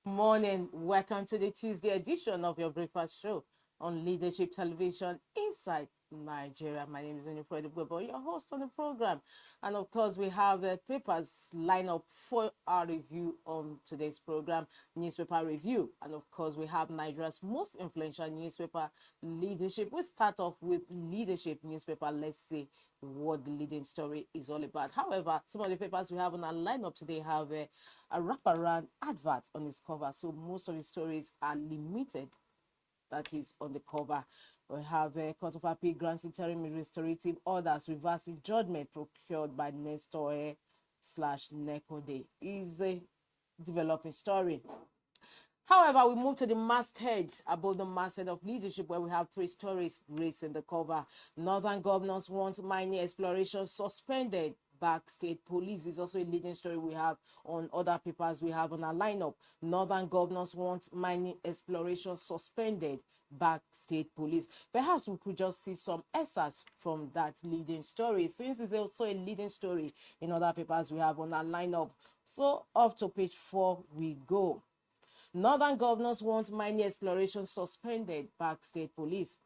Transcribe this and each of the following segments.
Morning. Welcome to the Tuesday edition of your breakfast show on Leadership Television inside Nigeria. My name is Winifred Gwebo, your host on the program. And of course, we have papers lined up for our review on today's program, newspaper review. And of course, we have Nigeria's most influential newspaper, Leadership. We start off with Leadership newspaper. Let's see what the leading story is all about. However, some of the papers we have on our lineup today have a wraparound advert on its cover. So most of the stories are limited. That is on the cover. We have a Court of Appeal grants interim restorative orders reversing judgment procured by Nestor slash Nekode. Is a developing story. However, we move to the masthead, above the masthead of leadership, where we have three stories gracing the cover. Northern governors want mining exploration suspended. Back state police is also a leading story we have on other papers we have on our lineup. Northern governors want mining exploration suspended. Back state police. Perhaps we could just see some excerpts from that leading story, since it's also a leading story in other papers we have on our lineup. So off to page 4 we go. Northern governors want mining exploration suspended. Back state police.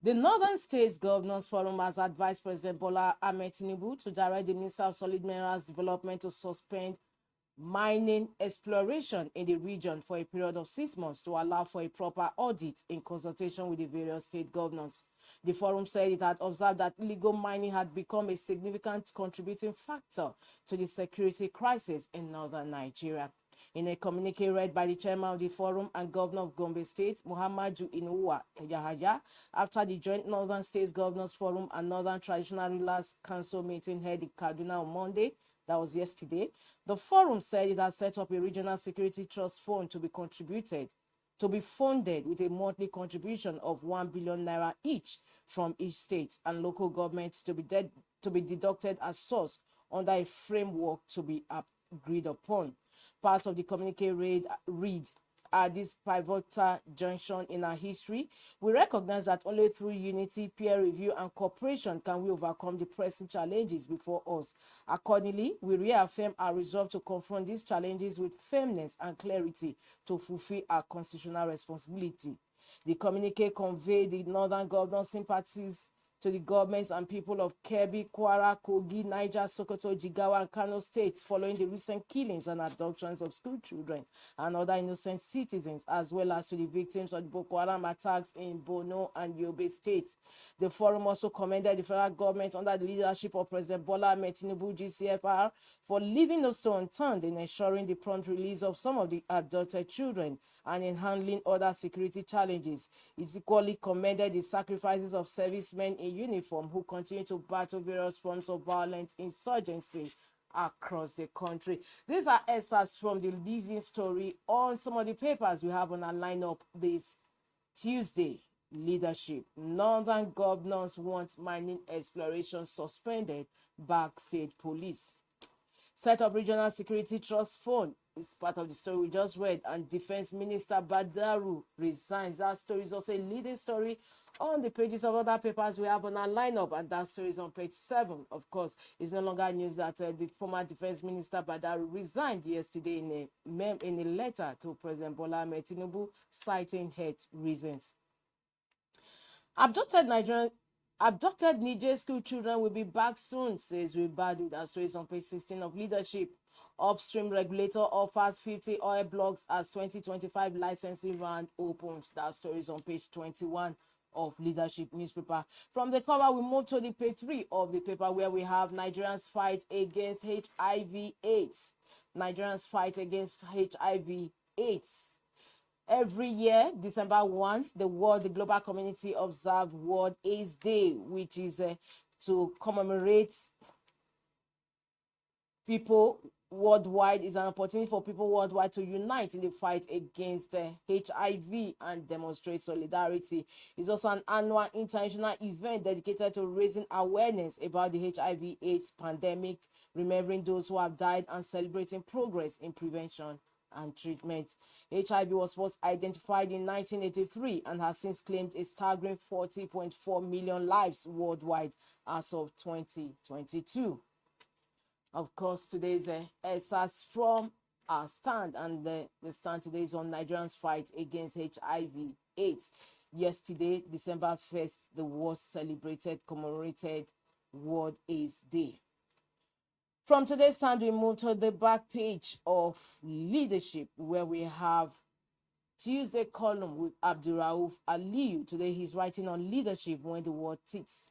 The Northern States Governors Forum has advised President Bola Ahmed Tinubu to direct the Minister of Solid Minerals Development to suspend mining exploration in the region for a period of 6 months to allow for a proper audit in consultation with the various state governors. The forum said it had observed that illegal mining had become a significant contributing factor to the security crisis in northern Nigeria. In a communique read by the chairman of the forum and governor of Gombe State, Muhammadu Inuwa Yahaja, after the joint Northern States Governors Forum and Northern Traditional Rulers Council meeting held in Kaduna on Monday, that was yesterday, the forum said it has set up a regional security trust fund to be funded with a monthly contribution of 1 billion naira each from each state and local governments to be deducted as source under a framework to be agreed upon. Parts of the communique read, at this pivotal junction in our history, we recognize that only through unity, peer review, and cooperation can we overcome the pressing challenges before us. Accordingly, we reaffirm our resolve to confront these challenges with firmness and clarity to fulfill our constitutional responsibility. The communique conveyed the northern governor's sympathies to the governments and people of Kebbi, Kwara, Kogi, Niger, Sokoto, Jigawa, and Kano states following the recent killings and abductions of school children and other innocent citizens, as well as to the victims of the Boko Haram attacks in Borno and Yobe states. The forum also commended the federal government under the leadership of President Bola Ahmed Tinubu, GCFR, for leaving no stone unturned in ensuring the prompt release of some of the abducted children and in handling other security challenges. It equally commended the sacrifices of servicemen in uniform who continue to battle various forms of violent insurgency across the country. These are excerpts from the leading story on some of the papers we have on our lineup this Tuesday. Leadership. Northern governors want mining exploration suspended. Back state police. Set up regional security trust fund is part of the story we just read, and Defense Minister Badaru resigns. That story is also a leading story on the pages of other papers we have on our lineup, and that story is on page 7. Of course, it's no longer news that the former Defense Minister Badaru resigned yesterday in a letter to President Bola Ahmed Tinubu, citing health reasons. Abducted Niger school children will be back soon, says Ribadu. That story is on page 16 of Leadership. Upstream regulator offers 50 oil blocks as 2025 licensing round opens. That story is on page 21 of Leadership newspaper. From the cover, we move to the page 3 of the paper, where we have Nigerians fight against HIV/AIDS. Nigerians fight against HIV/AIDS. Every year, December 1, the global community observe World AIDS Day, which is to commemorate people worldwide. Is an opportunity for people worldwide to unite in the fight against HIV and demonstrate solidarity. It's also an annual international event dedicated to raising awareness about the HIV/AIDS pandemic, remembering those who have died and celebrating progress in prevention and treatment. HIV was first identified in 1983 and has since claimed a staggering 40.4 million lives worldwide as of 2022. Of course, today's excerpts from our stand, and the stand today is on Nigerians' fight against HIV/AIDS. Yesterday, December 1st, the world celebrated, commemorated World AIDS Day. From today's stand, we move to the back page of Leadership, where we have Tuesday column with Abdurrauf Aliyu. Today he's writing on leadership when the world ticks.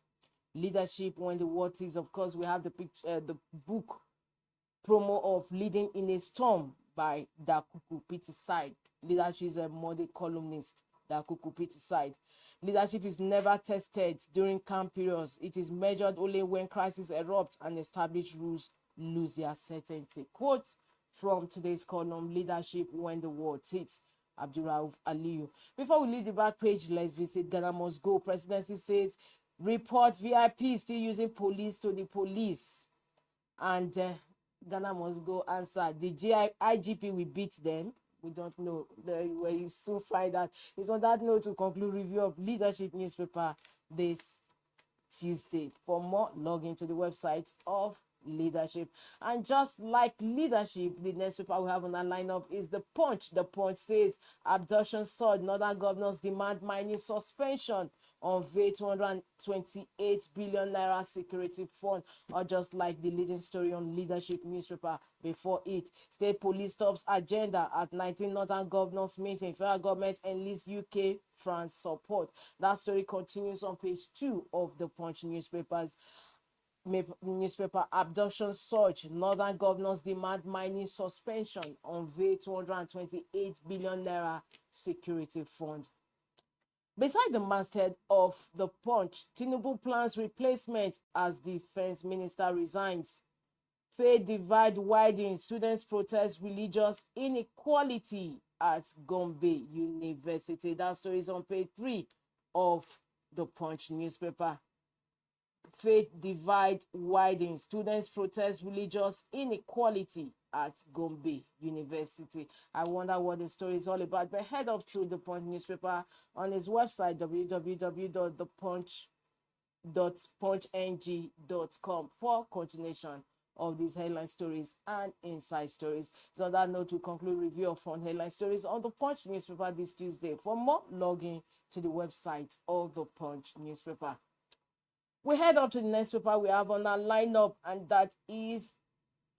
Leadership when the world ticks. Of course, we have the book promo of Leading in a Storm by Dakuku Pitiside. Leadership is a model columnist. Dakuku Pitiside. Leadership is never tested during calm periods. It is measured only when crises erupt and established rules lose their certainty. Quote from today's column, Leadership when the world ticks. Abdurrauf Aliyu. Before we leave the back page, let's visit Ghana Must Go. Presidency says report VIP still using police to the police. And Ghana Must Go answer, the IGP will beat them. We don't know. Where you soon find out. It's on that note to conclude review of Leadership newspaper this Tuesday. For more, log into the website of Leadership. And just like Leadership, the next paper we have on our lineup is The Punch. The Punch says abduction surge, northern governors demand mining suspension, unveil 228 billion naira security fund. Or just like the leading story on Leadership newspaper before it, state police tops agenda at 19 northern governors meeting, federal government enlists UK France support. That story continues on page 2 of the Punch newspaper. Abduction surge, northern governors demand mining suspension, unveil 228 billion naira security fund. Beside the masthead of the Punch, Tinubu plans replacement as defense minister resigns. Faith divide widens, students protest religious inequality at Gombe University. That story is on page 3 of the Punch newspaper. Faith divide widens, students protest religious inequality at Gombe University. I wonder what the story is all about, but head up to the Punch newspaper on his website, www.thepunch.punchng.com, for continuation of these headline stories and inside stories. So on that note, we conclude review of front headline stories on the Punch newspaper this Tuesday. For more, log in to the website of the Punch newspaper. We head up to the next paper we have on our lineup, and that is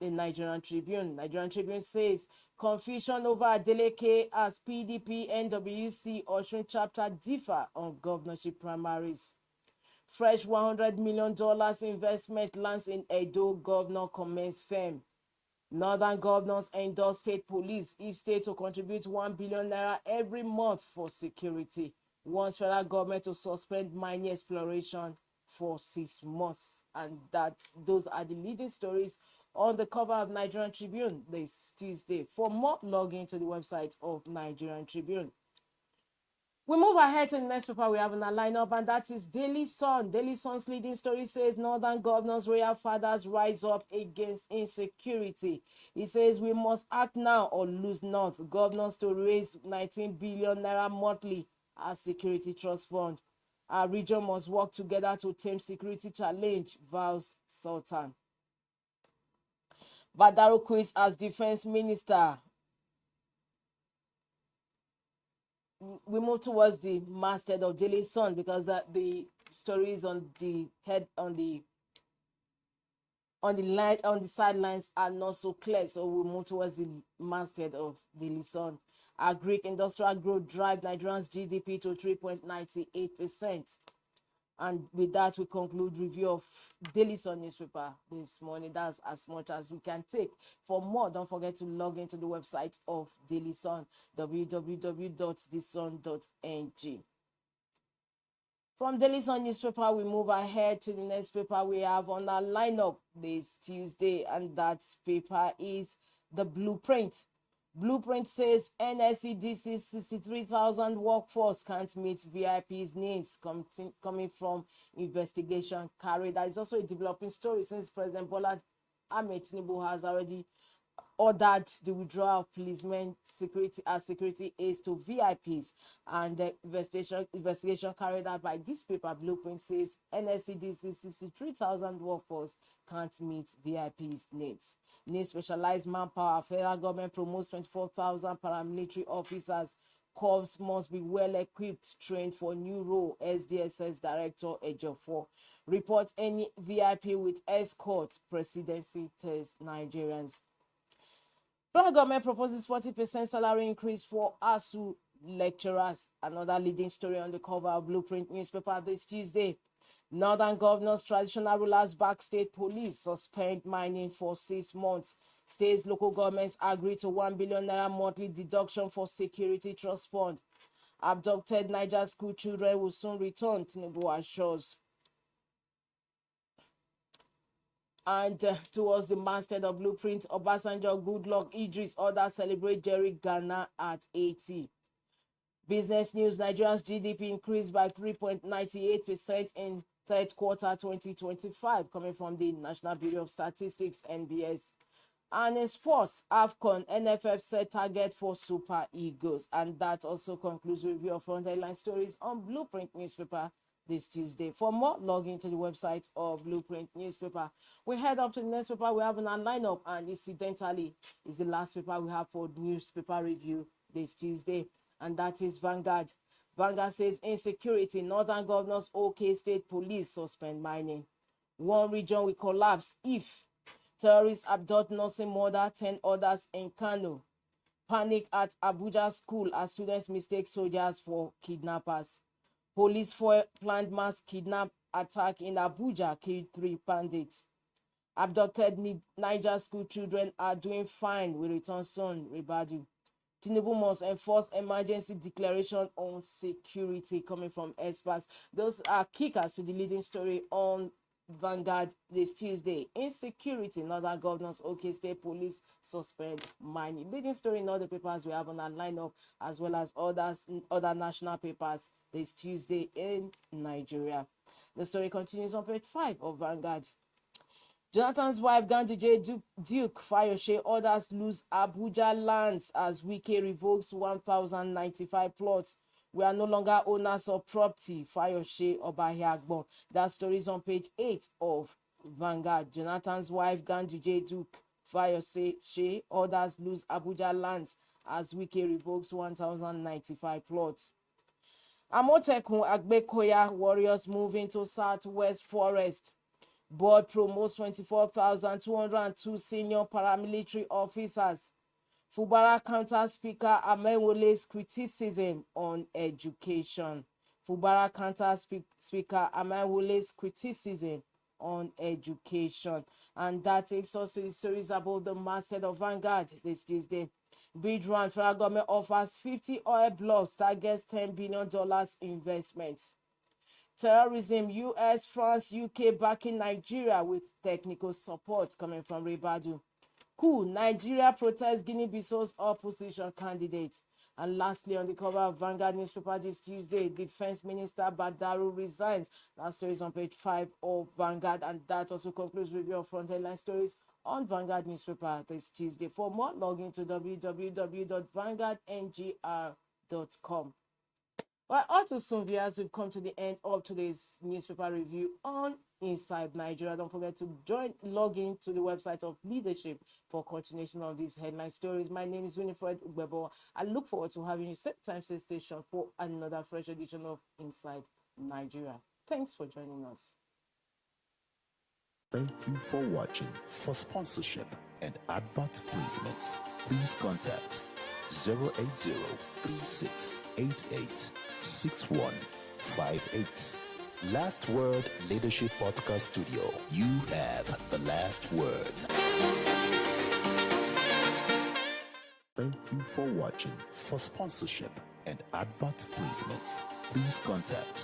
the Nigerian Tribune. Nigerian Tribune says confusion over Adeleke as PDP NWC Osun chapter differ on governorship primaries. Fresh $100 million investment lands in Edo, governor commence firm. Northern governors endorse state police, each state to contribute 1 billion naira every month for security. Wants federal government to suspend mining exploration for 6 months. And those are the leading stories on the cover of Nigerian Tribune this Tuesday. For more, log into the website of Nigerian Tribune. We move ahead to the next paper we have in our lineup, and that is Daily Sun. Daily Sun's leading story says Northern governors, royal fathers rise up against insecurity. It says we must act now or lose North. Governors to raise 19 billion naira monthly as security trust fund. Our region must work together to tame security challenge, vows Sultan. Badaro quits as defense minister. We move towards the masthead of Daily Sun because the stories on the head on the sidelines are not so clear. So we move towards the masthead of Daily Sun. Our Greek industrial growth drive Nigeria's GDP to 3.98%. And with that, we conclude review of Daily Sun newspaper this morning. That's as much as we can take. For more, don't forget to log into the website of Daily Sun, www.thesun.ng. From Daily Sun newspaper, we move ahead to the next paper we have on our lineup this Tuesday, and that paper is The Blueprint. Blueprint says NSCDC's 63,000 workforce can't meet VIP's needs coming from investigation carried. That is also a developing story since President Bola Ahmed Tinubu has already ordered the withdrawal of policemen security aids to VIPs, and the investigation carried out by this paper Blueprint says NSCDC 63,000 workforce can't meet VIPs needs. Needs specialized manpower. Federal government promotes 24,000 paramilitary officers. Corps must be well equipped, trained for new role. SDSS Director Ejiofor reports any VIP with escort. Presidency tells Nigerians. Federal government proposes 40% salary increase for ASU lecturers. Another leading story on the cover of Blueprint newspaper this Tuesday. Northern governors, traditional rulers back state police, suspend mining for 6 months. States, local governments agree to 1 billion naira monthly deduction for security trust fund. Abducted Niger school children will soon return, Tinubu assures. And towards the masthead of Blueprint, Obasanjo, Goodluck, Idris, others celebrate Jerry Ghana at 80. Business news, Nigeria's GDP increased by 3.98% in third quarter 2025, coming from the National Bureau of Statistics, NBS. And in sports, AFCON, NFF set target for Super Eagles. And that also concludes review of front headline stories on Blueprint newspaper this Tuesday. For more, log into the website of Blueprint newspaper. We head up to the next paper we have in our lineup, and incidentally is the last paper we have for newspaper review this Tuesday, and that is Vanguard. Vanguard says insecurity, northern governors, OK state police suspend mining. One region will collapse if terrorists abduct nursing mother, 10 others in Kano. Panic at Abuja school as students mistake soldiers for kidnappers. Police foil planned mass kidnap attack in Abuja, killed 3 bandits. Abducted Niger school children are doing fine, will return soon, Ribadu. Tinubu must enforce emergency declaration on security, coming from experts. Those are kickers to the leading story on Vanguard this Tuesday. Insecurity, northern governors, OK state police suspend mining. Leading story in all the papers we have on our lineup, as well as other national papers this Tuesday in Nigeria. The story continues on page 5 of Vanguard. Jonathan's wife, Ganduje Duke Fayose, others lose Abuja lands as Wike revokes 1,095 plots. We are no longer owners of property, Fayose Obahiagbon. That story is on page 8 of Vanguard. Jonathan's wife, Ganduje Duke Fayose, others lose Abuja lands as Wike revokes 1,095 plots. Amotekun Agbekoya warriors move into Southwest Forest. Board promotes 24,202 senior paramilitary officers. Fubara counter Speaker Amewole's criticism on education. Fubara counter Speaker Amewole's criticism on education. And that takes us to the stories about the masthead of Vanguard this Tuesday. Bid round, federal government offers 50 oil blocks, targets $10 billion investments. Terrorism, US, France, UK backing Nigeria with technical support, coming from Ribadu. Coup, Nigeria protests Guinea-Bissau's opposition candidate. And lastly, on the cover of Vanguard newspaper this Tuesday, Defense Minister Badaru resigns. That story is on page 5 of Vanguard, and that also concludes review of front headline stories on Vanguard newspaper this Tuesday. For more, log into www.vanguardngr.com. Well, all too soon, viewers, we've come to the end of today's newspaper review on Inside Nigeria. Don't forget to log in to the website of Leadership for continuation of these headline stories. My name is Winifred Ugbebo. I look forward to having you same time, same station for another fresh edition of Inside Nigeria. Thanks for joining us. Thank you for watching. For sponsorship and advert placements, please contact 080-3688-6158. Last Word Leadership Podcast Studio. You have the last word. Thank you for watching. For sponsorship and advert placements, please contact